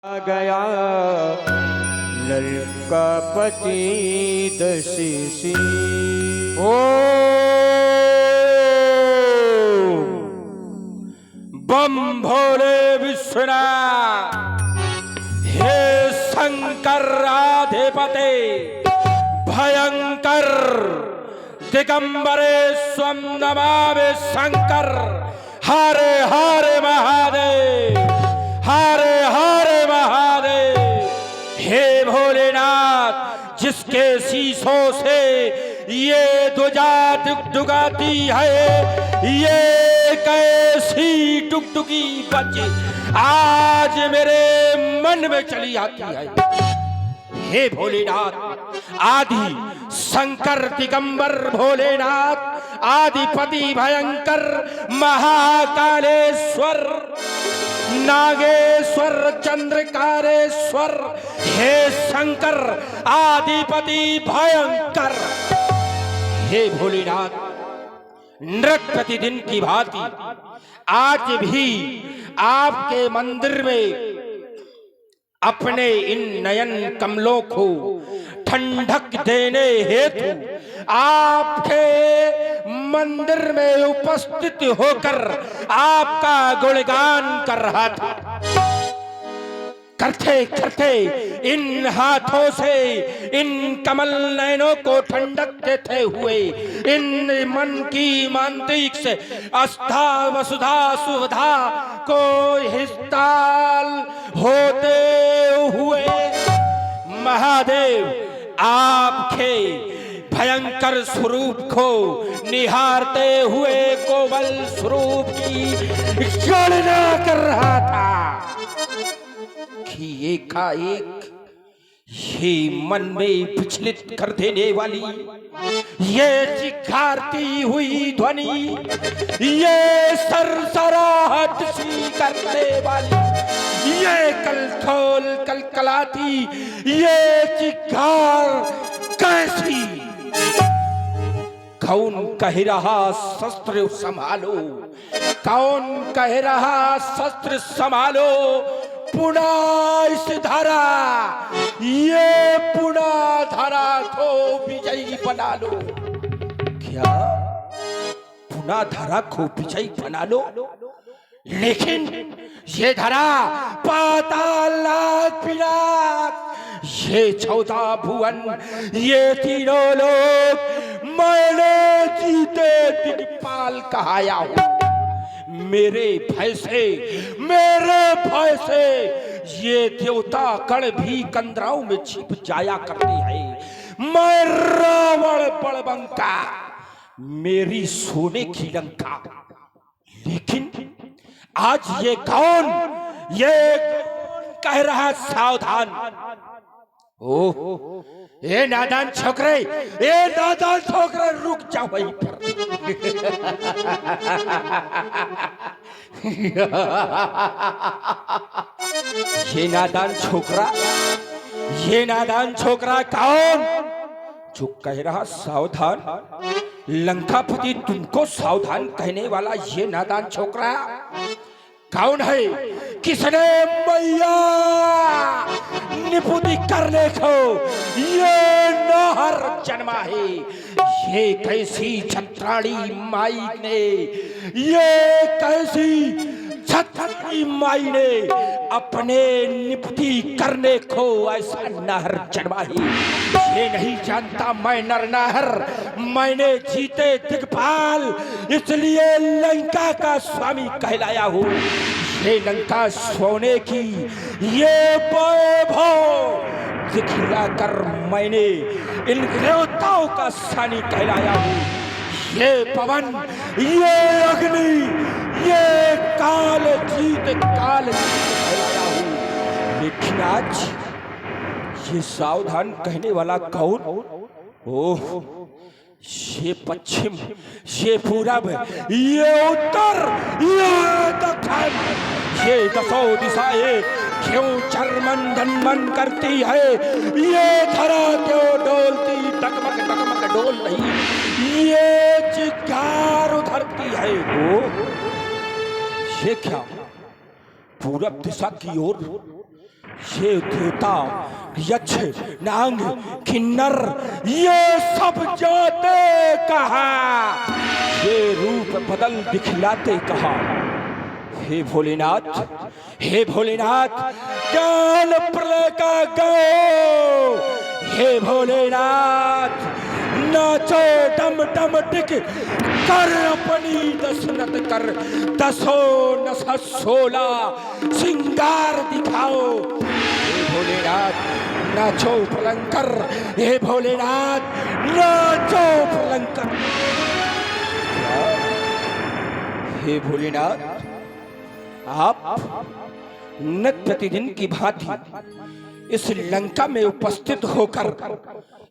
आ गया ललकापति दशीसी। ओ बम भोले विश्वनाथ, हे शंकर आधिपते भयंकर दिगंबरे स्वम नमामि शंकर। हरे हरे महादेव, हरे हरे महादेव। हे भोलेनाथ, जिसके शीशों से ये ध्वजा डुगडुगाती है, ये कैसी टुकटुकी बच्ची आज मेरे मन में चली आती है। हे भोलेनाथ, आदि शंकर दिगंबर भोलेनाथ, आदिपति भयंकर महाकालेश्वर नागेश्वर चंद्रकारेश्वर, हे शंकर आदिपति भयंकर। हे भोलेनाथ, नृत्य प्रतिदिन की भांति आज भी आपके मंदिर में अपने इन नयन कमलों को ठंडक देने हेतु आपके मंदिर में उपस्थित होकर आपका गुणगान कर रहा था। करते करते इन हाथों से इन कमल नयनों को ठंडक देते हुए, इन मन की मांत्रिक से आस्था वसुधा सुविधा को हिस्ताल होते हुए महादेव आपके भयंकर स्वरूप को निहारते हुए कोमल स्वरूप की गणना कर रहा था कि एकाएक ये मन में विचलित कर देने वाली ये चिखारती हुई ध्वनि, ये सरसराहट सी करने वाली ये कलथोल कलकलाती ये चिखार कैसी? कौन कह रहा शस्त्र संभालो, कौन कह रहा शस्त्र संभालो, पुनः इस धारा, ये पुनः धारा को विजयी बना लो। क्या पुनः धारा को विजयी बना लो? लेकिन ये धारा पाताल पिनाक, ये 14 भुवन, ये तीनों लोग मैंने जीते दिग्पाल कहाया हूं। मेरे भय से ये देवता कण भी कंदराओं में छिप जाया करते हैं। मैं रावण बड़बंका, मेरी सोने की लंका। लेकिन आज ये कौन कह रहा सावधान? ओह, ए नादान छोकरे, रुक जाओ वहीं पर। ये नादान छोकरा कौन जो कह रहा सावधान? लंकापति तुमको सावधान कहने वाला ये नादान छोकरा कौन है? किसने मैया निपुति करने को ये नहर जन्मा है? ये कैसी छत्राणी माई ने, ये कैसी छत्राणी माई ने अपने निपुति करने को ऐसा नहर जन्मा है? ये नहीं जानता मैं नर नाहर, मैंने जीते दिग्पाल इसलिए लंका का स्वामी कहलाया हूँ। ये लंका सोने की ये वैभव दिखलाकर मैंने इन देवताओं का सानी कहलाया हूँ। ये पवन, ये अग्नि, ये काल जीत कहलाया हूँ। लेकिन आज ये सावधान कहने वाला कौन? ओह, ये पश्चिम, ये पूरब, ये उत्तर, ये दक्षिण, ये दसों दिशाएं क्यों चरमन करती है? ये धरा क्यों डोलती टकमक डोल रही? ये चित्कार उधरती है। वो ये क्या? पूरब दिशा की ओर ये देवता यक्ष नाग किन्नर ये सब जाते कहाँ, ये रूप बदल दिखलाते कहाँ। हे भोलेनाथ, हे भोलेनाथ, ज्ञान प्रलय का गो, हे भोलेनाथ, नाचो डम डम टिक कर अपनी दसनत कर, दसो नस 16 सिंगार दिखाओ। हे भोलेनाथ नाचो पलंकर, हे भोलेनाथ नाचो पलंकर। हे भोलेनाथ, आप नित्य प्रतिदिन की भांति इस लंका में उपस्थित होकर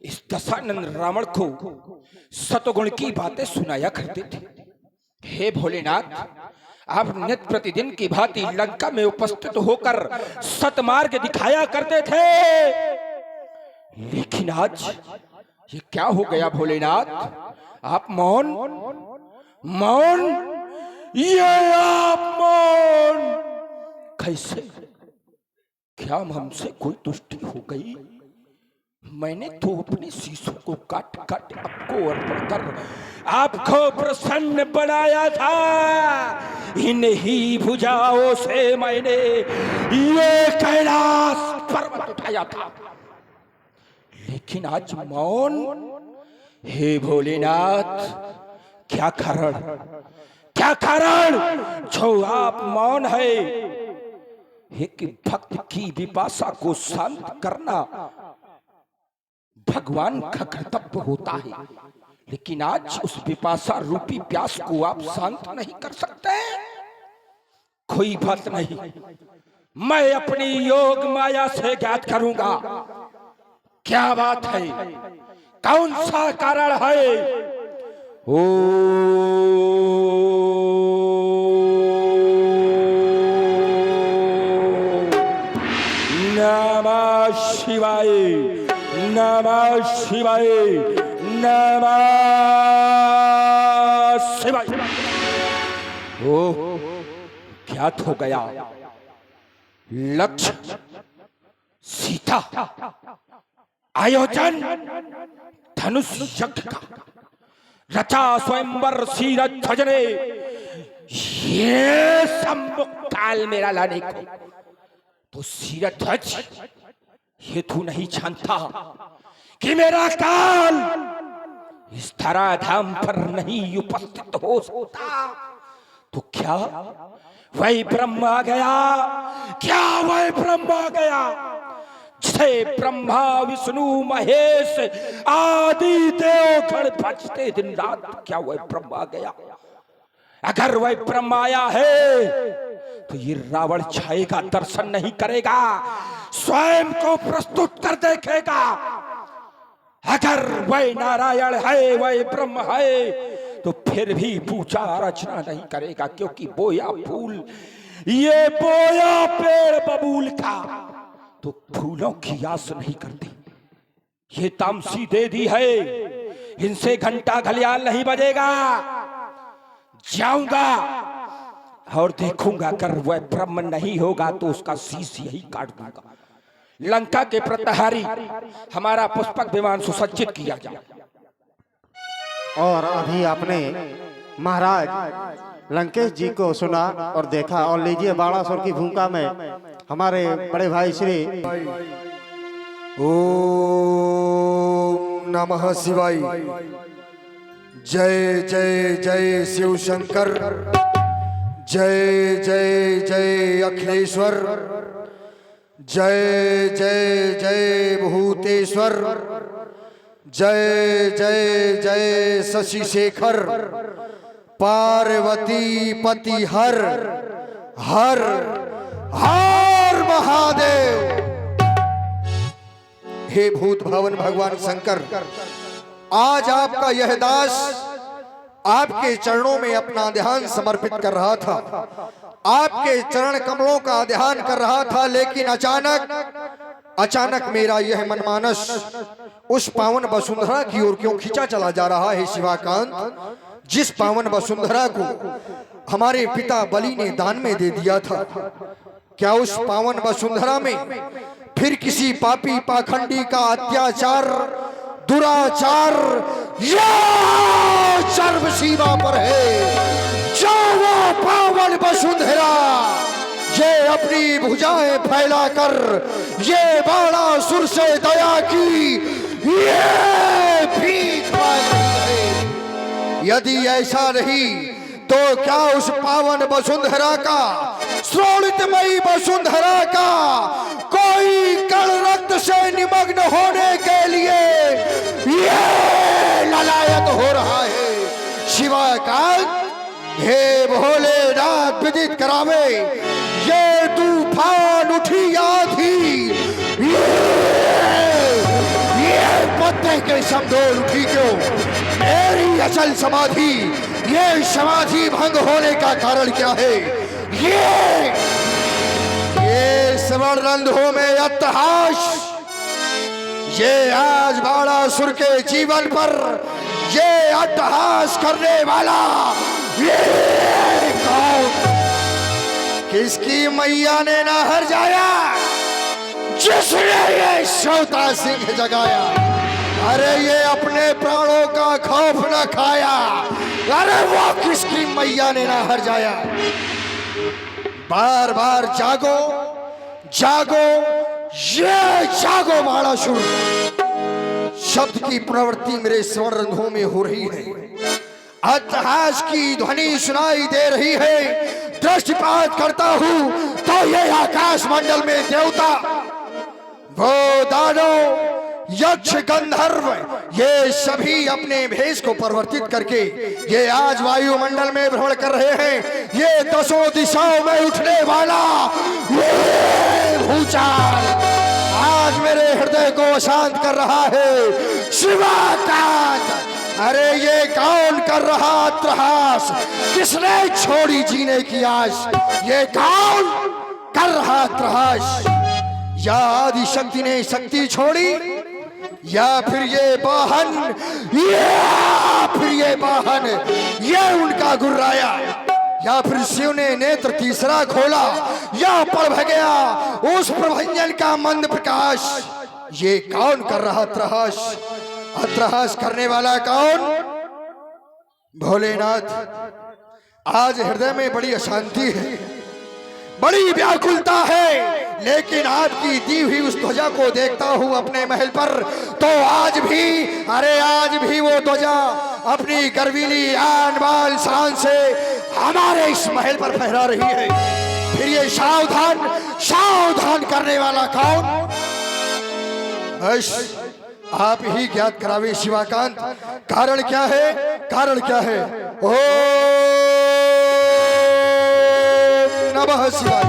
इस दशानन रावण को सतगुण की बातें सुनाया करते थे। हे भोलेनाथ, आप नित्य प्रतिदिन की भांति लंका में उपस्थित होकर सतमार्ग दिखाया करते थे, लेकिन आज ये क्या हो गया भोलेनाथ? आप मौन मौन, ये आप मौन कैसे? क्या हमसे कोई तुष्टि हो गई? मैंने तो अपने शीशों को काट काट आपको अर्पण कर आपको प्रसन्न बनाया था। इन्हीं भुजाओं से मैंने ये कैलाश पर्वत उठाया था, लेकिन आज मौन। हे भोलेनाथ, क्या कारण, क्या कारण जो आप मौन है? एक भक्त की विपाशा को शांत करना भगवान का कर्तव्य होता है, लेकिन आज उस विपाशा रूपी प्यास को आप शांत नहीं कर सकते। कोई बात नहीं, मैं अपनी योग माया से ज्ञात करूंगा क्या बात है, कौन सा कारण है। ओ नमः शिवाय, नमः शिवाय, नमः शिवाय। ओ ज्ञात हो गया, लक्ष्य सीता, आयोजन धनुष यज्ञ का, रचा स्वयंवर सीरज ध्वजने, ये सम्मुख काल मेरा लाने को। तो सीरज ध्वज ये तू नहीं जानता कि मेरा काल इस धराधाम पर नहीं उपस्थित हो सकता? तो क्या वही ब्रह्म आ गया? क्या वही ब्रह्म आ गया जिसे ब्रह्मा विष्णु महेश आदि देवगण भजते दिन रात? क्या वही ब्रह्म आ गया? अगर वही ब्रह्म आया है तो ये रावण छाये का दर्शन नहीं करेगा, स्वयं को प्रस्तुत कर देखेगा। अगर वह नारायण है, वह ब्रह्म है, तो फिर भी पूजा अर्चना नहीं करेगा, क्योंकि बोया फूल, ये बोया पेड़ बबूल का, तो फूलों की आस नहीं करती। ये तामसी दे दी है, इनसे घंटा घलियाल नहीं बजेगा। जाऊंगा और देखूंगा, अगर वह ब्रह्म नहीं होगा तो उसका शीश यही काट दूंगा। लंका के प्रतहारी हमारा पुष्पक विमान सुसज्जित किया जाए। और अभी आपने महाराज लंकेश जी को सुना और देखा, और लीजिए बाणासुर की भूमिका में हमारे बड़े भाई श्री ओम नमः शिवाय। जय जय जय शिव शंकर, जय जय जय अखिलेश्वर, जय जय जय भूतेश्वर, जय जय जय शशि शेखर, पार्वती पति हर हर हर महादेव। हे भूत भवन भगवान शंकर, आज आपका यह दास आपके चरणों में अपना ध्यान समर्पित कर रहा था, आपके चरण कमलों का ध्यान कर रहा था, लेकिन अचानक मेरा यह मनमानस उस पावन वसुंधरा की ओर क्यों खींचा चला जा रहा है शिवाकांत, जिस पावन वसुंधरा को हमारे पिता बलि ने दान में दे दिया था। क्या उस पावन वसुंधरा में फिर किसी पापी पाखंडी का अत्याचार, दुराचार या सर्व सीमा पर है? जो वो पावन वसुंधरा ये अपनी भुजाएं फैलाकर ये बाणासुर से दया की ये भीख मांग रही है। यदि ऐसा नहीं तो क्या उस पावन वसुंधरा का, श्रोणितमयी वसुंधरा का कोई कण रक्त से निमग्न होने के लिए ये ललायत हो रहा है? शिवाकांत, हे भोलेनाथ विदित करावे, ये तूफान उठी आधी, ये पत्ते के समदोल उठी क्यों? मेरी अचल समाधि, ये समाधि भंग होने का कारण क्या है? ये स्वर्ण रंध्रों में अट्टहास, ये आज बाणासुर के जीवन पर ये अट्टहास करने वाला ये कौन? किसकी मैया ने ना हर जाया जिसने ये श्रोता सिंह जगाया? अरे ये अपने प्राणों का खौफ न खाया, अरे वो किसकी मैया ने ना हर जाया? बार बार जागो जागो, ये जागो बाणासुर। शब्द की प्रवृत्ति मेरे स्वर्ण रंध्रों में हो रही है, अट्टहास की ध्वनि सुनाई दे रही है। दृष्टिपात करता हूं तो ये आकाश मंडल में देवता, वो दानव, यक्ष, गंधर्व, ये सभी अपने भेष को परिवर्तित करके ये आज वायुमंडल में भ्रमण कर रहे हैं। ये दसों दिशाओं में उठने वाला ये भूचाल आज मेरे हृदय को अशांत कर रहा है। शिवाकांत, अरे ये कौन कर रहा त्रहास? किसने छोड़ी जीने की आस? ये कौन कर रहा त्रहास? या आदि शक्ति ने शक्ति छोड़ी, या फिर ये वाहन, ये उनका गुर्राया, या फिर शिव ने नेत्र तीसरा खोला, या पड़ गया उस प्रभंजन का मंद प्रकाश। ये कौन कर रहा त्रहास? अत्रहास करने वाला कौन? भोलेनाथ। आज हृदय में बड़ी अशांति है, बड़ी व्याकुलता है, लेकिन आपकी दी हुई उस ध्वजा को देखता हूं अपने महल पर, तो आज भी, अरे आज भी वो ध्वजा अपनी गर्वीली आन बान शान से हमारे इस महल पर फहरा रही है। फिर ये सावधान सावधान करने वाला कौन? बस आप ही ज्ञात करावे शिवाकांत, कारण क्या है? कारण क्या है? ओम नमः शिवाय।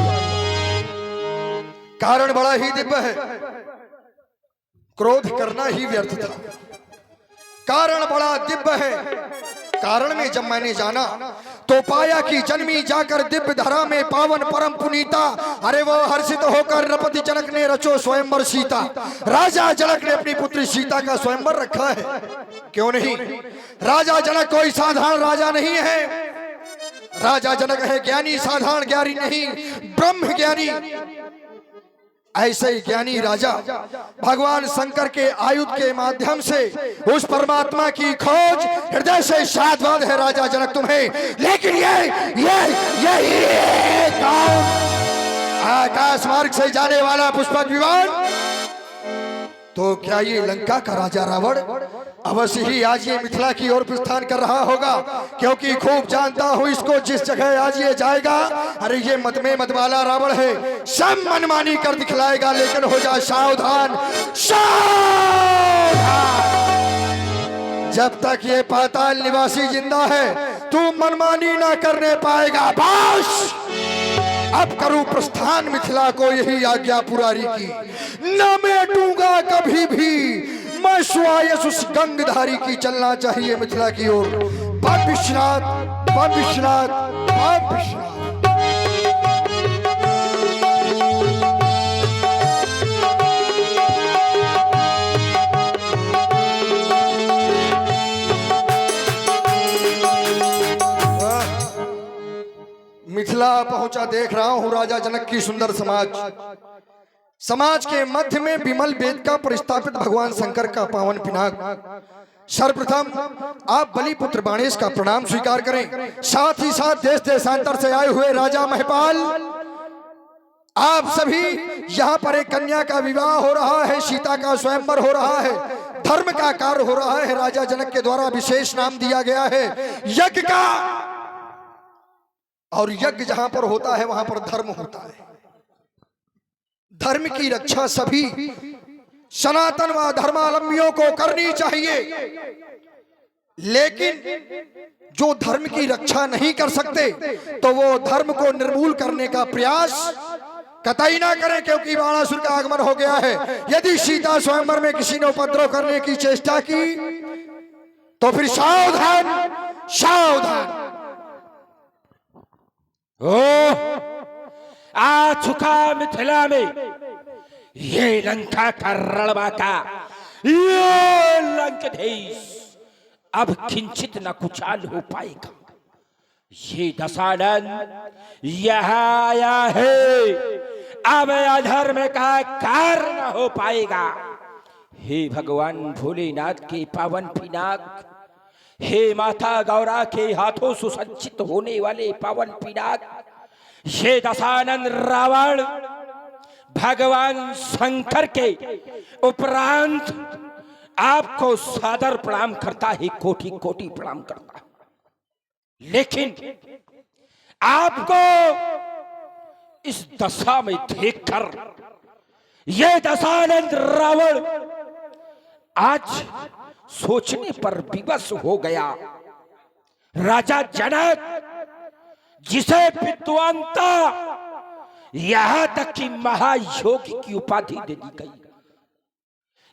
कारण बड़ा ही दिव्य है, क्रोध करना ही व्यर्थ था। कारण बड़ा दिव्य है। कारण में जब मैंने जाना तो पाया कि जन्मी जाकर दिव्य धरा में पावन परम पुनीता, अरे वो हर्षित होकर नृपति जनक ने रचो स्वयंवर सीता। राजा जनक ने अपनी पुत्री सीता का स्वयंवर रखा है। क्यों नहीं? राजा जनक कोई साधारण राजा नहीं है। राजा जनक है ज्ञानी, साधारण ज्ञानी नहीं, ब्रह्म ज्ञानी। ऐसे ही ज्ञानी राजा भगवान शंकर के आयुध के माध्यम से उस परमात्मा की खोज हृदय से साधवाद है राजा जनक तुम्हें। लेकिन ये कौन? आकाश मार्ग से जाने वाला पुष्पक विमान? तो क्या ये लंका का राजा रावण? अवश्य ही आज ये मिथिला की ओर प्रस्थान कर रहा होगा, क्योंकि खूब जानता हूं इसको जिस जगह आज ये जाएगा। अरे ये मत में मतवाला रावण है, सब मनमानी कर दिखलाएगा। लेकिन हो जा सावधान सावधान, जब तक ये पाताल निवासी जिंदा है तू मनमानी ना करने पाएगा। बस अब करूं प्रस्थान मिथिला को यही आज्ञा पुरारी की। न मेटूंगा कभी भी मैं स्वायस उस गंगधारी की। चलना चाहिए मिथिला की ओर। बाप विश्वनाथ, बाप विश्वनाथ, बाप विश्वनाथ। मिथिला पहुंच पहुंचा देख रहा हूं राजा जनक की सुंदर समाज के मध्य में विमल वेद का परिस्थापित भगवान शंकर का पावन पिनाक। सर्वप्रथम आप बलिपुत्र बाणेश का प्रणाम स्वीकार करें, साथ ही साथ देश देशांतर से आए हुए राजा महिपाल, आप सभी यहाँ पर एक कन्या का विवाह हो रहा है, सीता का स्वयंवर हो रहा है, धर्म का कार्य हो रहा है। राजा जनक के द्वारा विशेष नाम दिया गया है यज्ञ का, और यज्ञ जहां पर होता है वहां पर धर्म होता है। धर्म की रक्षा सभी सनातन व धर्मावलंबियों को करनी चाहिए, लेकिन जो धर्म की रक्षा नहीं कर सकते तो वो धर्म को निर्मूल करने का प्रयास कतई ना करें, क्योंकि बाणासुर का आगमन हो गया है। यदि सीता स्वयंवर में किसी ने उपद्रव करने की चेष्टा की तो फिर सावधान सावधान। आ चुका मिथिला में ये लंका का रणबाका, ये लंकधीश अब किंचित न कुचाल हो पाएगा। ये दशानन यहाँ आया है, अब अधर्म का कार्य न हो पाएगा। हे भगवान भोलेनाथ के पावन पिनाक, हे माता गौरा के हाथों सुसज्जित होने वाले पावन पिनाक, ये दशानन रावण भगवान शंकर के उपरांत आपको सादर प्रणाम करता है, कोटि कोटि प्रणाम करता है। लेकिन आपको इस दशा में देखकर यह दशानंद रावण आज सोचने पर विवश हो गया। राजा जनक जिसे विद्वानता यहां तक कि महायोगी की उपाधि दे दी गई,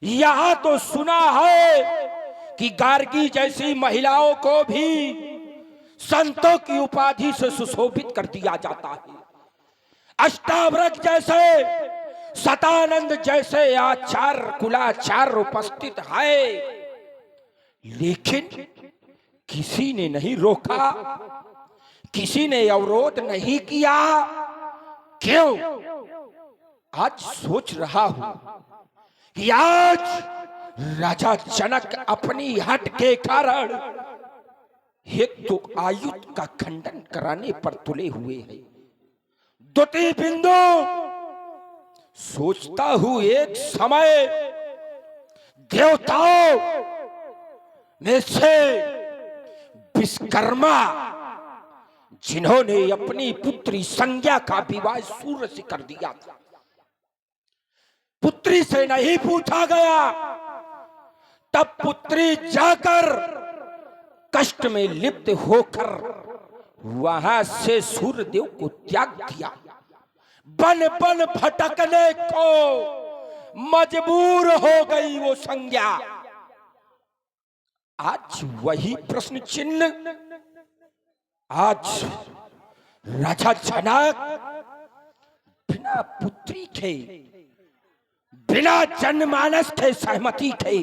यहां तो सुना है कि गार्गी जैसी महिलाओं को भी संतों की उपाधि से सुशोभित कर दिया जाता है, अष्टावक्र जैसे, सतानंद जैसे आचार्य कुलाचार्य उपस्थित है, लेकिन किसी ने नहीं रोका, किसी ने अवरोध नहीं किया। क्यों? आज सोच रहा हूं कि आज राजा जनक अपनी हट के कारण एक तो आयुध का खंडन कराने पर तुले हुए हैं, द्वितीय बिंदु सोचता हूं एक समय देवताओं में से विश्वकर्मा जिन्होंने अपनी पुत्री संज्ञा का विवाह सूर्य से कर दिया था, पुत्री से नहीं पूछा गया, तब पुत्री जाकर कष्ट में लिप्त होकर वहां से सूर्यदेव को त्याग दिया, बन बन भटकने को मजबूर हो गई वो संज्ञा। आज वही प्रश्न चिन्ह आज राजा जनक बिना पुत्री के, बिना जनमानस के सहमति के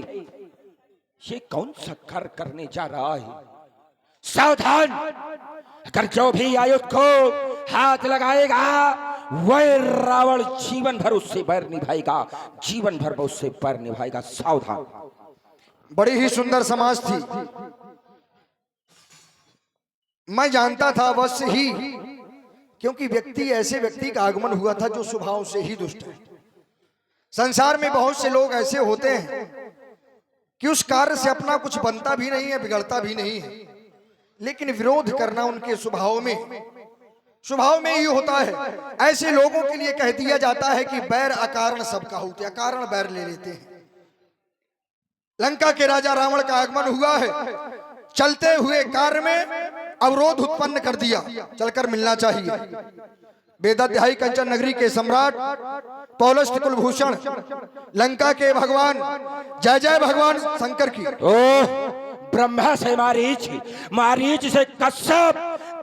ये कौन सा कार्य करने जा रहा है? सावधान, अगर जो भी आयुध को हाथ लगाएगा वह रावण जीवन भर उससे बैर निभाएगा, जीवन भर उससे बैर निभाएगा। सावधान। बड़ी ही सुंदर समाज थी। मैं जानता था अवश्य ही, क्योंकि व्यक्ति ऐसे व्यक्ति का आगमन हुआ था जो स्वभाव से ही दुष्ट है। संसार में बहुत से लोग ऐसे होते हैं कि उस कार्य से अपना कुछ बनता भी नहीं है, बिगड़ता भी नहीं है, लेकिन विरोध करना उनके स्वभाव में ही होता है। ऐसे लोगों के लिए कह दिया जाता है कि बैर अकारण सबका होते, अकारण बैर ले लेते हैं। लंका के राजा रावण का आगमन हुआ है, चलते हुए कार्य में अवरोध उत्पन्न कर दिया, चलकर मिलना चाहिए। वेदाध्यायी कंचन नगरी के सम्राट पौलस्त्य कुलभूषण, लंका के भगवान, जय जय भगवान शंकर की। ब्रह्मा से मारीच, मारीच से कश्यप,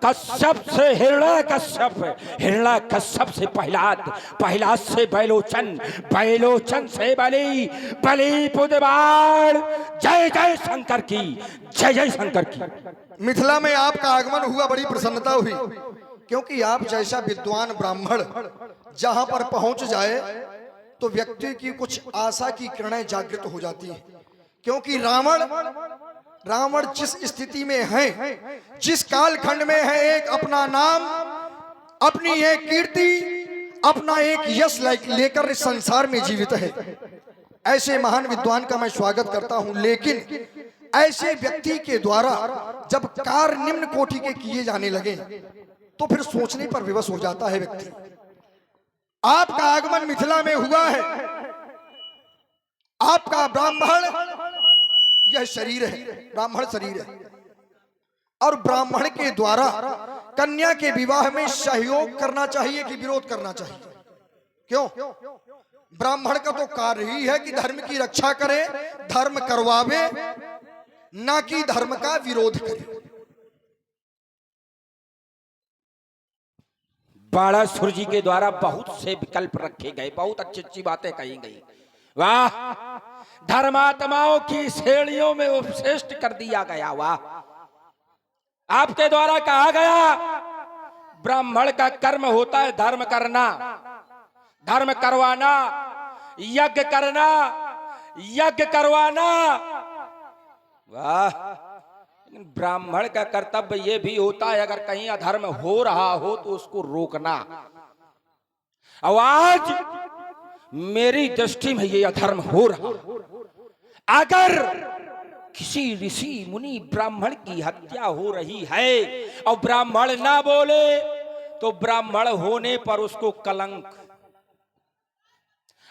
कश्यप से हिरण्यकश्यप, हिरण्यकश्यप से प्रहलाद, प्रहलाद से बैलोचन, बैलोचन से बलि, बलि पुत्रबाण। जय जय शंकर की, जय जय शंकर की। मिथिला में आपका आगमन हुआ, बड़ी प्रसन्नता हुई, क्योंकि आप जैसा विद्वान ब्राह्मण जहां पर पहुंच जाए तो व्यक्ति की कुछ आशा की किरणें जागृत हो जाती है। क्योंकि रावण जिस स्थिति में है, जिस कालखंड में है, एक अपना नाम, अपनी एक कीर्ति, अपना एक यश लेकर इस संसार में जीवित है। ऐसे महान विद्वान का मैं स्वागत करता हूं। लेकिन ऐसे व्यक्ति के द्वारा जब कार्य निम्न कोटि के किए जाने लगे तो फिर सोचने पर विवश हो जाता है व्यक्ति। आपका आगमन मिथिला में हुआ है, आपका ब्राह्मण यह शरीर है, ब्राह्मण शरीर है, और ब्राह्मण के द्वारा कन्या के विवाह में सहयोग करना चाहिए कि विरोध करना चाहिए? क्यों? ब्राह्मण का तो कार्य ही है कि धर्म की रक्षा करे, धर्म करवावे, ना कि धर्म का विरोध करे। बाणासुर जी के द्वारा बहुत से विकल्प रखे गए, बहुत अच्छी अच्छी बातें कही गई। वाह, धर्मात्माओं की श्रेणियों में उपश्रेष्ठ कर दिया गया। वाह, आपके द्वारा कहा गया ब्राह्मण का कर्म होता है धर्म करना, धर्म करवाना, यज्ञ करना, यज्ञ करवाना। वाह, लेकिन ब्राह्मण का कर्तव्य यह भी होता है अगर कहीं अधर्म हो रहा हो तो उसको रोकना। और आज मेरी दृष्टि में ये अधर्म हो रहा, अगर किसी ऋषि मुनि ब्राह्मण की हत्या हो रही है और ब्राह्मण ना बोले तो ब्राह्मण होने पर उसको कलंक।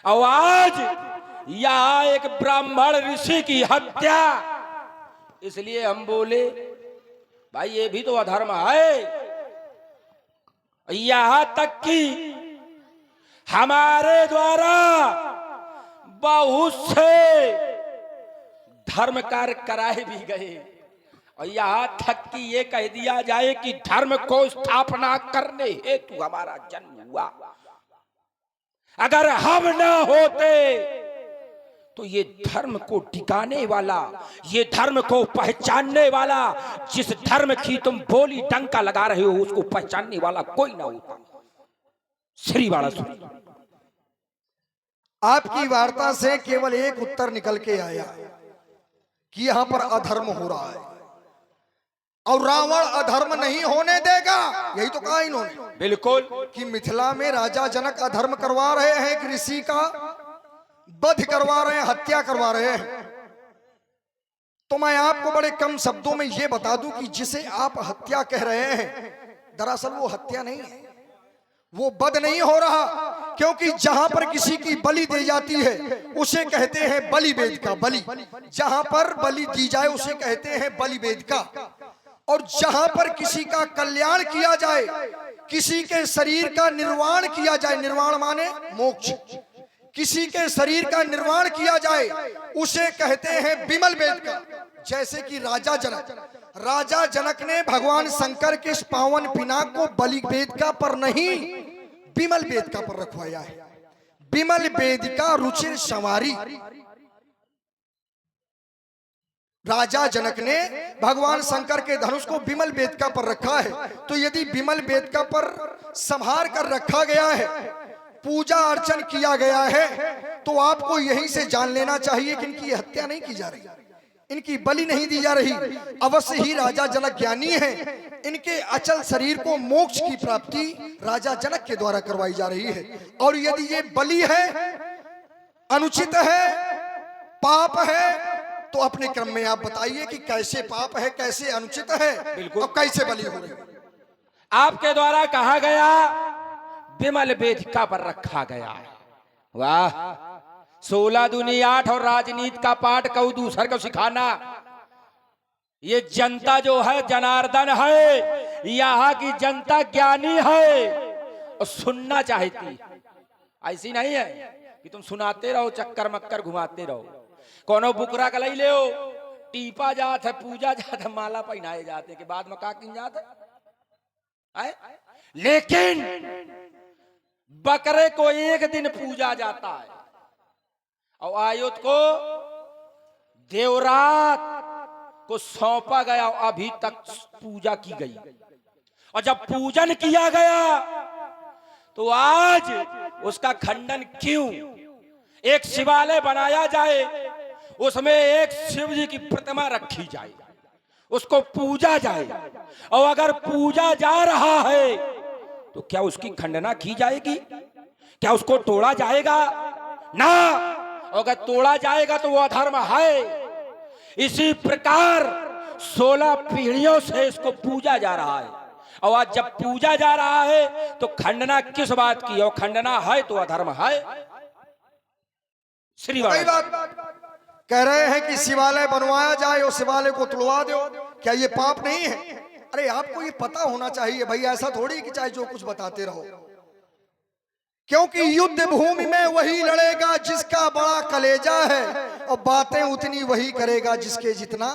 और आज यहां एक ब्राह्मण ऋषि की हत्या, इसलिए हम बोले भाई ये भी तो अधर्म है। यहां तक कि हमारे द्वारा बहुत से धर्म कार्य कराए भी गए और यहां तक कि ये कह दिया जाए कि धर्म को स्थापना करने हेतु हमारा जन्म हुआ। अगर हम ना होते तो ये धर्म को टिकाने वाला, ये धर्म को पहचानने वाला, जिस धर्म की तुम बोली डंका लगा रहे हो उसको पहचानने वाला कोई ना होता। श्री बाणासुर, आपकी वार्ता से केवल एक उत्तर निकल के आया कि यहां पर अधर्म हो रहा है और रावण अधर्म नहीं होने देगा। यही तो कहा इन्होंने, बिल्कुल, कि मिथिला में राजा जनक अधर्म करवा रहे हैं, एक ऋषि का वध करवा रहे हैं, हत्या करवा रहे हैं। तो मैं आपको बड़े कम शब्दों में यह बता दूं कि जिसे आप हत्या कह रहे हैं दरअसल वो हत्या नहीं है, वो वध नहीं हो रहा। क्योंकि जहां पर किसी की बलि दी जाती है उसे कहते हैं बलि वेद का बलि, जहां पर बलि दी जाए उसे कहते हैं बलि वेद का। और जहां पर किसी का कल्याण किया जाए, किसी के शरीर का निर्वाण किया जाए, निर्वाण माने मोक्ष, किसी के शरीर का निर्माण किया जाए उसे कहते हैं विमल वेद का। जैसे कि राजा जनक ने भगवान शंकर के इस पावन पिनाक को बलि वेद का पर नहीं विमल वेद का पर रखवाया है। विमल वेद का रुचिर संवारी राजा जनक ने भगवान शंकर के धनुष को विमल वेद का पर रखा है। तो यदि विमल वेद का पर संभार कर रखा गया है, पूजा अर्चन किया गया है, तो आपको यहीं से जान लेना चाहिए कि इनकी हत्या नहीं की जा रही, इनकी बलि नहीं दी जा रही। अवश्य ही राजा जनक ज्ञानी हैं, इनके अचल शरीर को मोक्ष की प्राप्ति राजा जनक के द्वारा करवाई जा रही है। और यदि ये बलि है, अनुचित है, पाप है, तो अपने क्रम में आप बताइए कि कैसे पाप है, कैसे अनुचित है और कैसे बलि हो रही है। आपके द्वारा कहा गया विमल वेदिका पर रखा गया। वाह, 16 दूनी 8 और राजनीति का पाठ कहूं दूसर को सिखाना। ये जनता जो है जनार्दन है, यहाँ की जनता ज्ञानी है और सुनना चाहती, ऐसी नहीं है कि तुम सुनाते रहो, चक्कर मक्कर घुमाते रहो। कोनो बुकरा का लई ले हो, टीपा जात है, पूजा जात है, माला पहनाए जाते के बाद में का किन जात है। लेकिन बकरे को एक दिन पूजा जाता है और आयुध को देवरात को सौंपा गया, अभी तक पूजा की गई। और जब पूजन किया गया तो आज उसका खंडन क्यों? एक शिवालय बनाया जाए, उसमें एक शिव जी की प्रतिमा रखी जाए, उसको पूजा जाए, और अगर पूजा जा रहा है तो क्या उसकी खंडना की जाएगी? क्या उसको तोड़ा जाएगा? ना, अगर तोड़ा जाएगा तो वो अधर्म है। इसी प्रकार 16 पीढ़ियों से इसको पूजा जा रहा है, और आज जब पूजा जा रहा है तो खंडना किस बात की? और खंडना है तो अधर्म है। श्री कई बात कह रहे हैं कि शिवालय बनवाया जाए और शिवालय को तुड़वा दो, क्या ये पाप नहीं है? अरे आपको ये पता होना चाहिए भाई, ऐसा थोड़ी कि चाहे जो कुछ बताते रहो, क्योंकि युद्ध भूमि में वही लड़ेगा जिसका बड़ा कलेजा है, और बातें उतनी वही करेगा जिसके जितना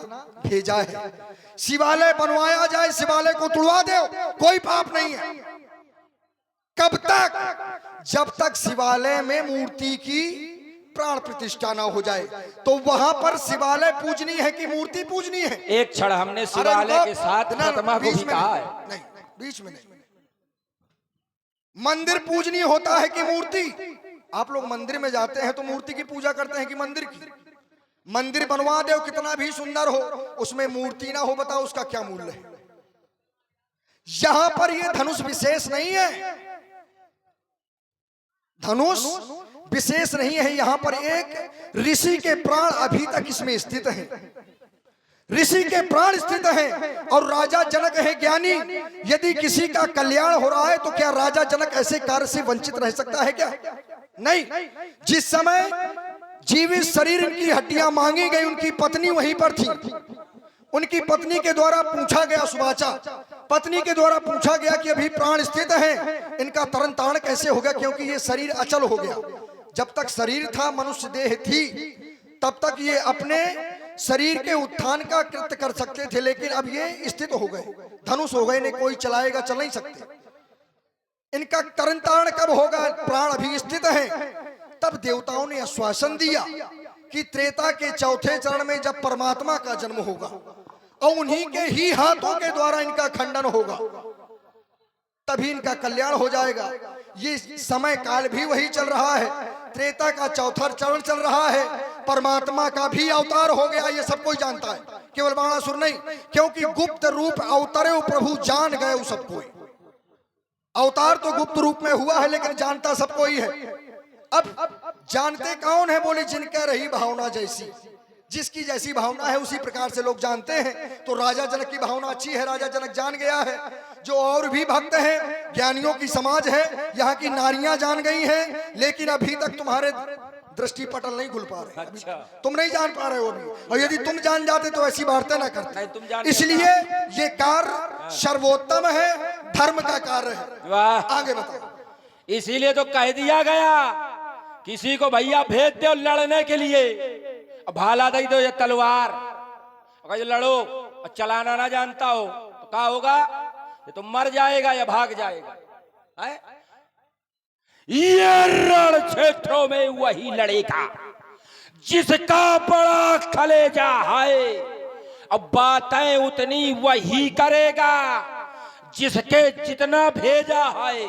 भेजा है। शिवालय बनवाया जाए, शिवालय को तुड़वा दो, कोई पाप नहीं है। कब तक? जब तक शिवालय में मूर्ति की प्राण प्रतिष्ठा ना हो जाए। तो वहां पर शिवालय पूजनी है कि मूर्ति पूजनी है? एक क्षण हमने शिवालय के साथ प्रतिमा को भी कहा है। नहीं, बीच में नहीं। मंदिर पूजनीय होता है कि मूर्ति? आप लोग मंदिर में जाते हैं तो मूर्ति की पूजा करते हैं कि मंदिर की? मंदिर बनवा दो कितना भी सुंदर हो, उसमें मूर्ति ना हो, बताओ उसका क्या मूल्य है? यहां पर यह धनुष विशेष नहीं है, धनुष विशेष नहीं है। यहां पर एक ऋषि के प्राण अभी तक इसमें स्थित हैं, ऋषि के प्राण स्थित हैं, और राजा जनक है ज्ञानी। यदि किसी का कल्याण हो रहा है तो क्या राजा जनक ऐसे कार्य से वंचित रह सकता है क्या? नहीं। जिस समय जीवित शरीर इनकी हड्डियां मांगी गई, उनकी पत्नी वहीं पर थी। उनकी पत्नी के द्वारा पूछा गया, सुबाचा पत्नी के द्वारा पूछा गया कि अभी प्राण स्थित हैं, इनका तरन तारण कैसे होगा, क्योंकि ये शरीर अचल हो गया। जब तक शरीर था, मनुष्य देह थी, तब तक ये अपने शरीर के उत्थान का कृत्य कर सकते थे, लेकिन अब ये स्थित हो गए, धनुष हो गए, ने कोई चलाएगा, चल नहीं सकते। इनका तरन तारण कब होगा? प्राण अभी स्थित हैं। तब देवताओं ने आश्वासन दिया कि त्रेता के चौथे चरण में जब परमात्मा का जन्म होगा और उन्हीं के ही हाथों के द्वारा इनका खंडन होगा, तभी इनका कल्याण हो जाएगा। ये समय काल भी वही चल रहा है, त्रेता का चौथा चरण चल रहा है, परमात्मा का भी अवतार हो गया, ये सब कोई जानता है, केवल बाणासुर नहीं, क्योंकि गुप्त रूप अवतरे प्रभु जान गए सब कोई। अवतार तो गुप्त रूप में हुआ है, लेकिन जानता सब कोई है। अब जानते कौन है? बोले जिनका रही भावना जैसी, जिसकी जैसी भावना है उसी प्रकार से लोग जानते हैं। तो राजा जनक की भावना अच्छी है, राजा जनक जान गया है। जो और भी भक्त हैं, ज्ञानियों की समाज है, यहाँ की नारियां जान गई हैं, लेकिन अभी तक तुम्हारे दृष्टि पटल नहीं खुल पा रहे। अच्छा। तुम नहीं जान पा रहे हो अभी, और यदि तुम जान जाते तो ऐसी बातें ना करते। इसलिए ये कार्य सर्वोत्तम है, धर्म का कार्य है। वाह, आगे बताओ। इसीलिए तो कह दिया गया, किसी को भैया भेज दो लड़ने के लिए, भाला दे दो ये तलवार, अगर लड़ो और चलाना ना जानता हो तो क्या होगा? ये तो मर जाएगा या भाग जाएगा है? ये रण क्षेत्रों में वही लड़ेगा जिसका बड़ा कलेजा है, अब बातें उतनी वही करेगा जिसके जितना भेजा है,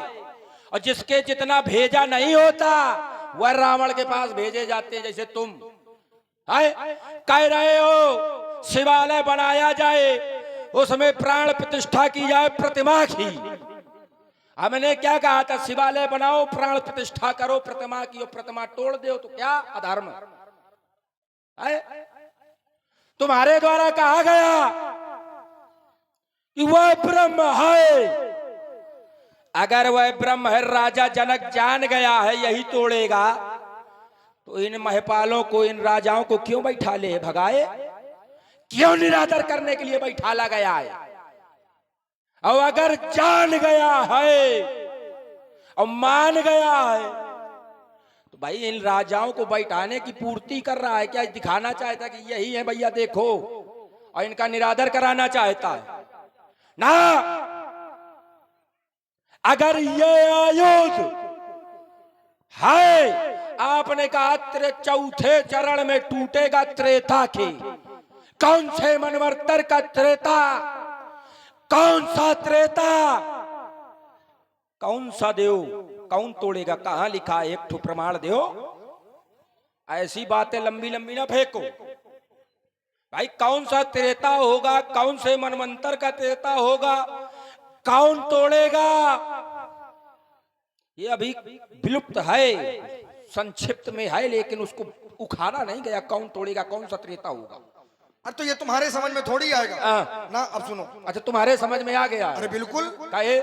और जिसके जितना भेजा नहीं होता वह रावण के पास भेजे जाते। जैसे तुम है कह रहे हो शिवालय बनाया जाए, उसमें प्राण प्रतिष्ठा की जाए प्रतिमा की। हमने क्या कहा था? शिवालय बनाओ, प्राण प्रतिष्ठा करो प्रतिमा की, और प्रतिमा तोड़ दो तो क्या अधर्म है? तुम्हारे द्वारा कहा गया कि वह ब्रह्म है। अगर वह ब्रह्म है, राजा जनक जान गया है यही तोड़ेगा, तो इन महपालों को, इन राजाओं को क्यों बैठा ले भगाए? क्यों निरादर करने के लिए बैठाला गया है? और अगर जान गया है और मान गया है तो भाई इन राजाओं को बैठाने की पूर्ति कर रहा है क्या? दिखाना चाहता कि यही है भैया देखो, और इनका निरादर कराना चाहता है ना। अगर ये आयुध है, आपने कहा चौथे चरण में टूटेगा त्रेता के, कौन से मनवर्तर का त्रेता? कौन सा त्रेता, कौन सा देव, कौन तोड़ेगा, कहां लिखा है, एक ठो प्रमाण दो। ऐसी बातें लंबी लंबी ना फेंको भाई। कौन सा त्रेता होगा, कौन से मनवंतर का त्रेता होगा, कौन तोड़ेगा, ये अभी विलुप्त है, संक्षिप्त में है, लेकिन उसको उखाड़ा नहीं गया। कौन तोड़ेगा, कौन सा त्रेता होगा। अरे तो ये तुम्हारे समझ में थोड़ी आएगा ना। अब सुनो। अच्छा, तुम्हारे समझ में आ गया? अरे बिल्कुल। काहे?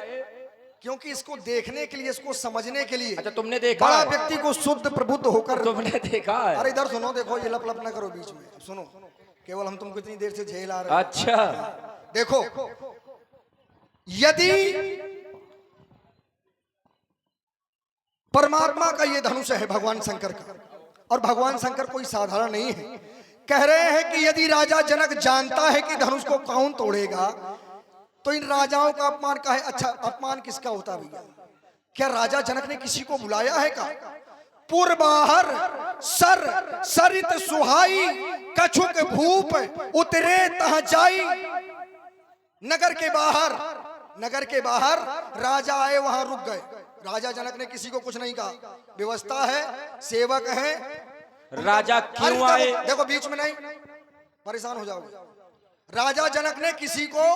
क्योंकि इसको देखने के लिए, इसको समझने के लिए अच्छा, तुमने देखा? बड़ा व्यक्ति को शुद्ध प्रबुद्ध होकर। तुमने देखा है? अरे इधर सुनो, देखो ये लप लप ना करो बीच में। सुनो, केवल हम तुमको इतनी देर से झेल आ रहे हैं। अच्छा देखो, यदि परमात्मा का ये धनुष है भगवान शंकर का, और भगवान शंकर कोई साधारण नहीं है। कह रहे हैं कि यदि राजा जनक जानता है कि धनुष को कौन तोड़ेगा, तो इन राजाओं का अपमान का है। अच्छा, अपमान किसका होता भैया? क्या राजा जनक ने किसी को बुलाया है का? पुरबाहर सर सरित सुहाई, कछुक भूप उतरे तह जाई। नगर के बाहर राजा आए, वहां रुक गए। राजा जनक ने किसी को कुछ नहीं कहा, व्यवस्था है, सेवक है। राजा क्यों आए? देखो बीच में नहीं, परेशान हो जाओगे। राजा जनक ने किसी को,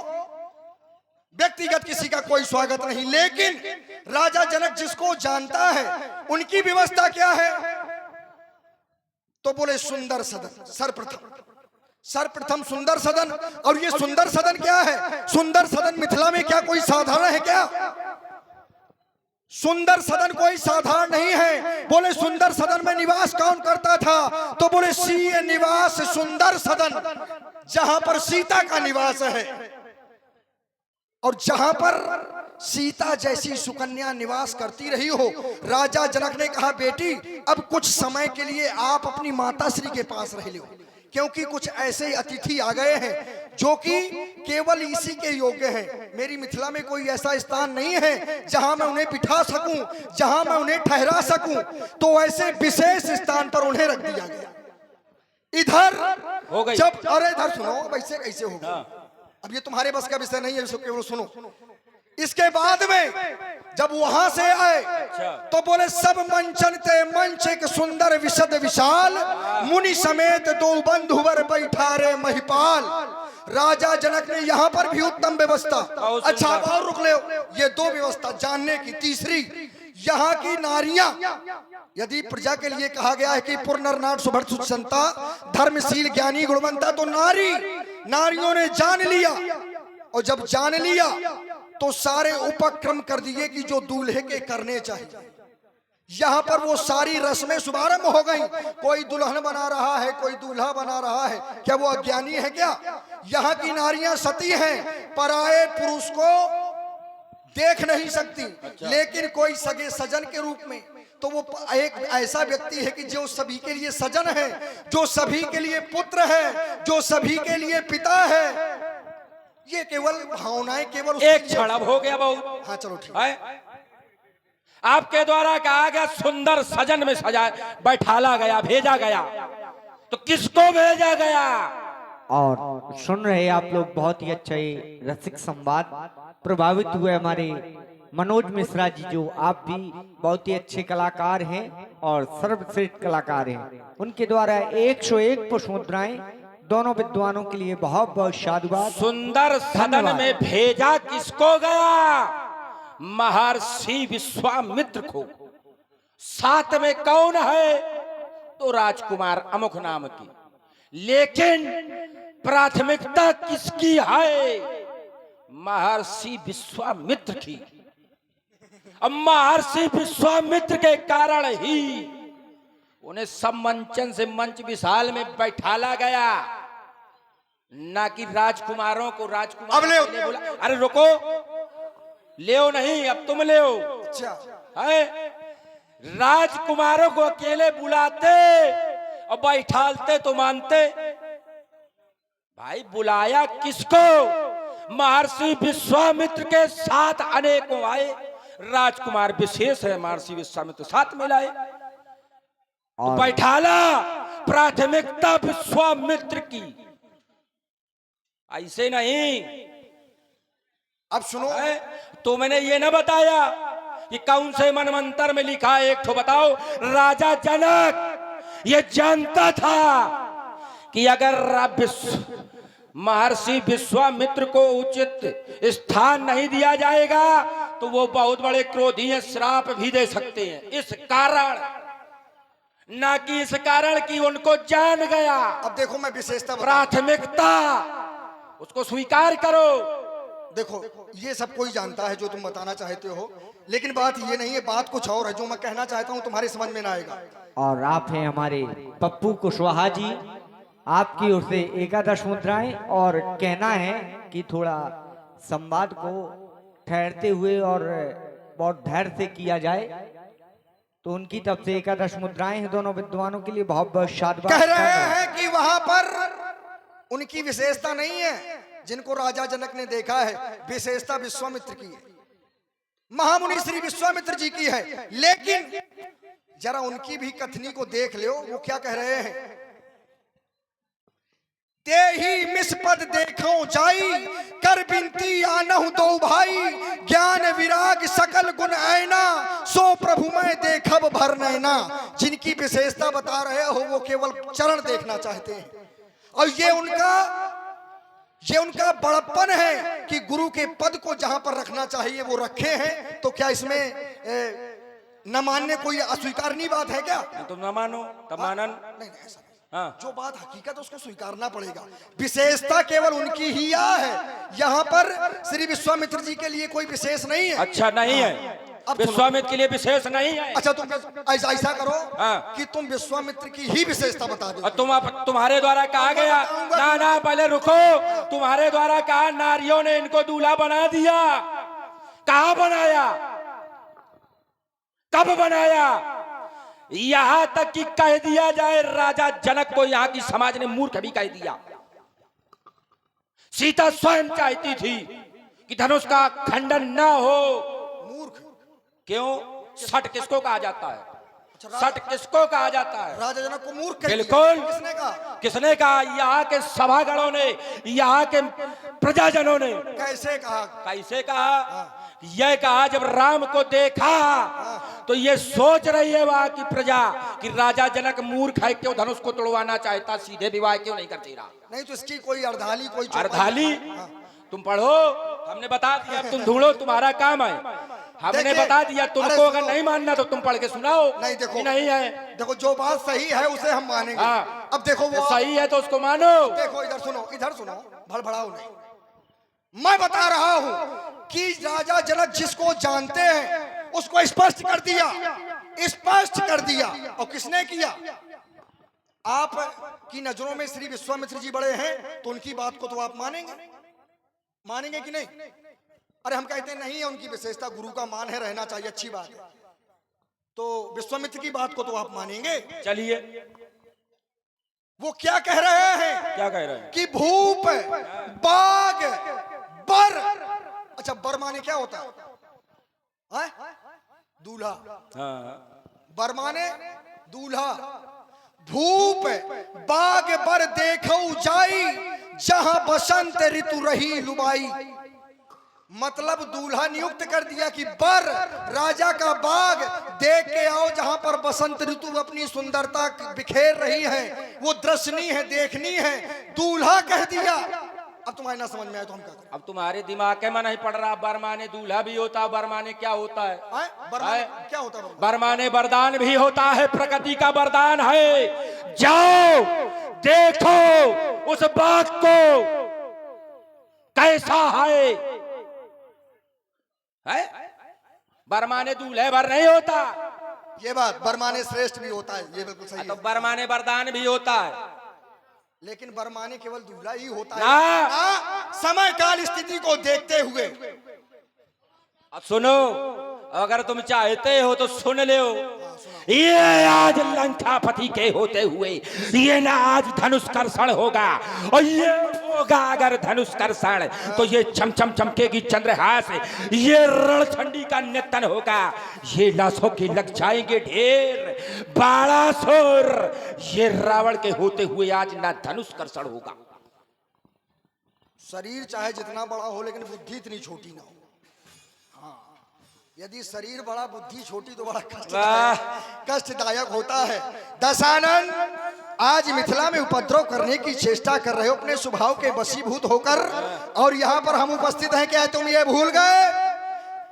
व्यक्तिगत किसी का कोई स्वागत नहीं, लेकिन राजा जनक जिसको जानता है उनकी व्यवस्था क्या है? तो बोले सुंदर सदन, सर्वप्रथम सुंदर सदन। और ये सुंदर सदन क्या है? सुंदर सदन मिथिला में क्या कोई साधारण है क्या? सुंदर सदन कोई साधारण नहीं है। बोले सुंदर सदन में निवास कौन करता था? तो बोले सीय निवास सुंदर सदन, जहां पर सीता का निवास है, और जहां पर सीता जैसी सुकन्या निवास करती रही हो। राजा जनक ने कहा, बेटी अब कुछ समय के लिए आप अपनी माता श्री के पास रह लो, क्योंकि कुछ ऐसे अतिथि आ गए हैं जो कि केवल इसी के योग्य हैं। मेरी मिथिला में कोई ऐसा स्थान नहीं है जहां मैं उन्हें बिठा सकूं, जहां मैं उन्हें ठहरा सकूं, तो ऐसे विशेष स्थान पर उन्हें रख दिया गया। इधर हो गई। जब, अरे इधर सुनो, वैसे कैसे होगा? अब ये तुम्हारे बस का विषय नहीं है, केवल सुनो। इसके बाद में जब वहां से आए तो बोले सब मंचन ते मंच एक सुंदर विशद विशाल, मुनि समेत दो बंधुवर बैठा रे महिपाल। राजा जनक ने यहाँ पर भी उत्तम व्यवस्था। अच्छा और रुक ले, ये दो व्यवस्था जानने की। तीसरी, यहाँ की नारियां, यदि प्रजा के लिए कहा गया है कि पुनर्नाट सुभर्त सुचंता धर्मशील ज्ञानी गुणवंता, तो नारियों ने जान लिया, और जब जान लिया तो सारे उपक्रम कर दिए कि जो दूल्हे के करने चाहिए। यहाँ पर वो सारी रस्में शुभारंभ हो गई। कोई दुल्हन बना रहा है, कोई दूल्हा बना रहा है, क्या वो अज्ञानी है क्या? यहाँ की नारियां सती हैं, पराये पुरुष को देख नहीं सकती। लेकिन कोई सगे सजन के रूप में, तो वो एक ऐसा व्यक्ति है कि जो सभी के लिए सजन है, जो सभी के लिए पुत्र है, जो सभी के लिए पिता है। ये केवल भावनाएं, केवल एक छड़ब हो गया बहुत। हाँ चलो ठीक है। आपके द्वारा कहा गया सुंदर सजन में सजा बैठाला गया, भेजा गया, तो किसको भेजा गया? और सुन रहे आप लोग बहुत ही अच्छा ये रसिक संवाद, प्रभावित हुए हमारे मनोज मिश्रा जी, जो आप भी बहुत ही अच्छे कलाकार हैं और सर्वश्रेष्ठ कलाकार हैं। उनके द्वारा 101 पुष्पमुद्राएं दोनों विद्वानों के लिए बहुत बहुत साधुवाद। सुंदर सदन में भेजा किसको गया? महर्षि विश्वामित्र को। साथ में कौन है? तो राजकुमार अमुक नाम की। लेकिन प्राथमिकता किसकी है? महर्षि विश्वामित्र की। अब महर्षि विश्वामित्र के कारण ही उन्हें सब मंचन से मंच विशाल में बैठाला गया, ना कि राजकुमारों को। राजकुमार अब ले बोला, अरे रुको, ले नहीं, अब तुम ले। अच्छा है, राजकुमारों को अकेले बुलाते और बैठालते तो मानते। भाई बुलाया किसको? महर्षि विश्वामित्र के साथ अनेकों आए। राजकुमार विशेष है, महर्षि विश्वामित्र साथ मिलाए, तो बैठाला। प्राथमिकता विश्वामित्र की। ऐसे नहीं अब सुनो, तो मैंने ये ना बताया कि कौन से मनमंत्र में लिखा है, एक ठो बताओ। राजा जनक ये जानता था कि अगर महर्षि विश्वामित्र को उचित स्थान नहीं दिया जाएगा तो वो बहुत बड़े क्रोधी हैं, श्राप भी दे सकते हैं। इस कारण, ना कि इस कारण कि उनको जान गया। अब देखो मैं विशेषता प्राथमिकता उसको स्वीकार करो। देखो ये सब कोई जानता है जो तुम बताना चाहते हो, लेकिन बात ये नहीं है, बात कुछ और है जो मैं कहना चाहता हूँ, तुम्हारी समझ में ना आएगा। और आप हैं हमारे पप्पू कुशवाहा जी, आपकी ओर से 11 मुद्राएं, और कहना है कि थोड़ा संवाद को ठहरते हुए और बहुत धैर्य से किया जाए, तो उनकी तरफ से 11 मुद्राएं हैं दोनों विद्वानों के लिए। बहुत बहुत शाबाश। कह रहे हैं कि वहां पर उनकी विशेषता नहीं है जिनको राजा जनक ने देखा है, विशेषता विश्वामित्र की है, महामुनि श्री विश्वामित्र जी की है। लेकिन जरा उनकी भी कथनी को देख लो, वो क्या कह रहे हैं। ते ही मिसपद देखो जाई, कर बिनती आनहु दो भाई, ज्ञान विराग सकल गुण ऐना, सो प्रभु मैं देखब भर नैना। जिनकी विशेषता बता रहे हो वो केवल चरण देखना चाहते हैं, और ये उनका बड़प्पन है कि गुरु के पद को जहां पर रखना चाहिए वो रखे हैं। तो क्या इसमें न मानने कोई अस्वीकारनीय बात है क्या? तुम न मानो तब मानन नहीं, ऐसा हाँ। जो बात हकीकत उसको स्वीकारना पड़ेगा। विशेषता केवल उनकी ही है, यहाँ पर श्री विश्वामित्र जी के लिए कोई विशेष नहीं है। अच्छा नहीं है, विश्वामित्र के लिए विशेष नहीं है। अच्छा तुम ऐसा करो हाँ। कि तुम विश्वामित्र की ही विशेषता बता दो। और तुम्हारे द्वारा कहा गया ना, पहले रुको। तुम्हारे द्वारा कहा नारियों ने इनको दूल्हा बना दिया, कहाँ बनाया, कब बनाया? यहां तक कि कह दिया जाए राजा जनक को यहाँ की समाज ने मूर्ख भी कह दिया। सीता स्वयं चाहती थी कि धनुष का खंडन ना हो। मूर्ख क्यों? सट किसको कहा जाता है? सट किसको कहा जाता है? राजा जनक को मूर्ख कह दिया। बिल्कुल। किसने कहा? किसने कहा? यहाँ के सभागणों ने, यहाँ के प्रजाजनों ने। कैसे कहा? कैसे कहा? यह कहा जब राम को देखा तो ये सोच रही है वहां की प्रजा कि राजा जनक मूर्ख है, क्यों धनुष को तोड़वाना चाहता, सीधे विवाह क्यों नहीं करती रहा। नहीं तो इसकी कोई अर्धाली, कोई अर्धाली तुम पढ़ो, हमने बता दिया, तुम ढूंढो, तुम्हारा काम है। हमने बता दिया, तुमको अगर नहीं मानना तो तुम पढ़ के सुनाओ। नहीं देखो, नहीं है, देखो जो बात सही है उसे हम मानेंगे। हाँ। अब देखो वो सही है तो उसको मानो। देखो इधर सुनो, इधर सुनो, भड़बड़ाओ नहीं। मैं बता रहा हूं कि राजा जनक जिसको जानते हैं उसको स्पष्ट कर दिया, स्पष्ट कर दिया। और किसने किया? आप की नजरों में श्री विश्वामित्र जी बड़े हैं तो उनकी बात को तो आप मानेंगे, मानेंगे कि नहीं? अरे हम कहते हैं नहीं है, उनकी विशेषता गुरु का मान है, रहना चाहिए, अच्छी बात है। तो विश्वामित्र की बात को तो आप मानेंगे। चलिए वो क्या कह रहे हैं? क्या कह रहे हैं? कि भूप बाग बर। अच्छा बर माने क्या होता है? दूल्हा। हाँ। बर माने दूल्हा। भूप बाग बर देखो जाई, जहां बसंत ऋतु रही लुबाई। मतलब दूल्हा नियुक्त कर दिया कि बर राजा का बाग देख के आओ जहां पर बसंत ऋतु अपनी सुंदरता बिखेर रही है, वो दर्शनीय है, देखनी है। दूल्हा कह दिया। अब तुम्हारे ना समझ में आए तो हम क्या करें? अब तुम्हारे दिमाग में नहीं पड़ रहा। बरमाने दूल्हा भी होता है, बरमाने क्या होता है? बरमाने क्या होता है? बरमाने वरदान भी होता है, प्रकृति का वरदान है। जाओ देखो उस बाग को कैसा है। बरमाने दूल्हे भर नहीं होता। ये बात बरमाने श्रेष्ठ भी होता है, ये बिल्कुल सही तो है। बरमाने वरदान भी होता है, लेकिन बरमाने केवल दूल्हा ही होता ना। है समय काल स्थिति को देखते हुए। अब सुनो, अगर तुम चाहते हो तो सुन लो। ये आज लंकापति के होते हुए ये ना आज धनुष कर्षण होगा, और ये होगा अगर धनुष कर्षण तो ये चमचम चमकेगी चंद्रहास, ये रणछंडी का नितन होगा, ये लाशों के लग जाएंगे ढेर बाणासुर। ये रावण के होते हुए आज ना धनुष कर्षण होगा, शरीर चाहे जितना बड़ा हो लेकिन बुद्धि इतनी छोटी ना हो। हाँ, यदि शरीर बड़ा बुद्धि छोटी तो बड़ा कष्टदायक होता है। दशानन, आज मिथिला में उपद्रव करने की चेष्टा कर रहे हो अपने स्वभाव के वशीभूत होकर, और यहाँ पर हम उपस्थित हैं। क्या तुम ये भूल गए?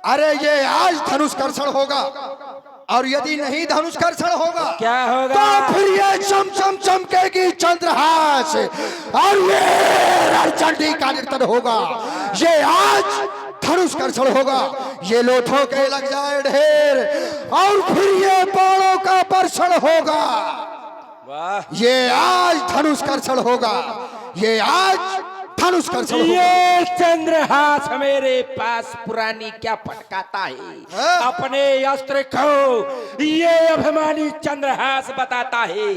अरे ये आज धनुष कर्षण होगा, और यदि नहीं धनुष कर्षण होगा क्या होगा? तो फिर ये चमचम चमकेगी चंद्रहास, और ये रणचंडी का नर्तन होगा। ये आज धनुष कर्षण होगा, ये लोथों के लग जाए ढेर, और फिर ये बाणों का वर्षण होगा। वाह, ये आज धनुष कर्षण होगा, ये आज धनुष कर्षण होगा। ये चंद्रहास मेरे पास पुरानी क्या पटकाता है? अपने अस्त्र को ये अभिमानी चंद्रहास बताता है।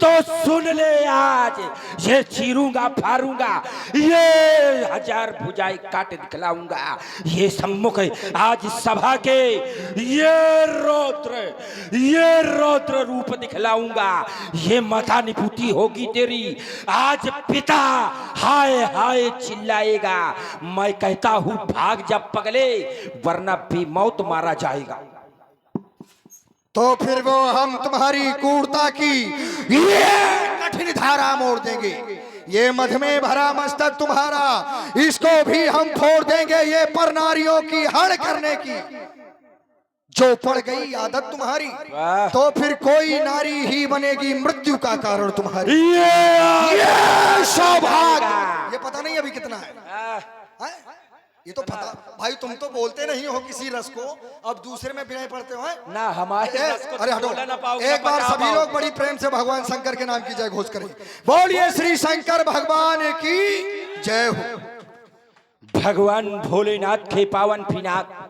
तो सुन ले, आज ये चीरूंगा फाड़ूंगा, ये हजार भुजाएं काट दिखलाऊंगा। ये सम्मुख आज सभा के ये रौद्र रूप दिखलाऊंगा। ये माथा निपुती होगी तेरी। आज पिता हाय हाय चिल्लाएगा। मैं कहता हूं भाग जा पगले, वरना बेमौत मारा जाएगा। तो फिर वो हम तुम्हारी क्रूरता की ये कठिन धारा मोड़ देंगे। ये मध में भरा मस्तक तुम्हारा, इसको भी हम फोड़ देंगे। ये पर नारियों की हड़ करने की जो पड़ गई आदत तुम्हारी, तो फिर कोई नारी ही बनेगी मृत्यु का कारण तुम्हारी। ये सौभाग्य, ये पता नहीं अभी कितना है? ये तो पता भाई, तुम तो बोलते नहीं हो किसी रस को, अब दूसरे में विनय पढ़ते हो ना हमारे रस को अरे हटो, बोला ना पाओगे, एक बार सभी लोग बड़ी प्रेम से भगवान शंकर के नाम की जय घोष करें। बोलिए श्री शंकर भगवान की जय हो। भगवान भोलेनाथ के पावन पिनाक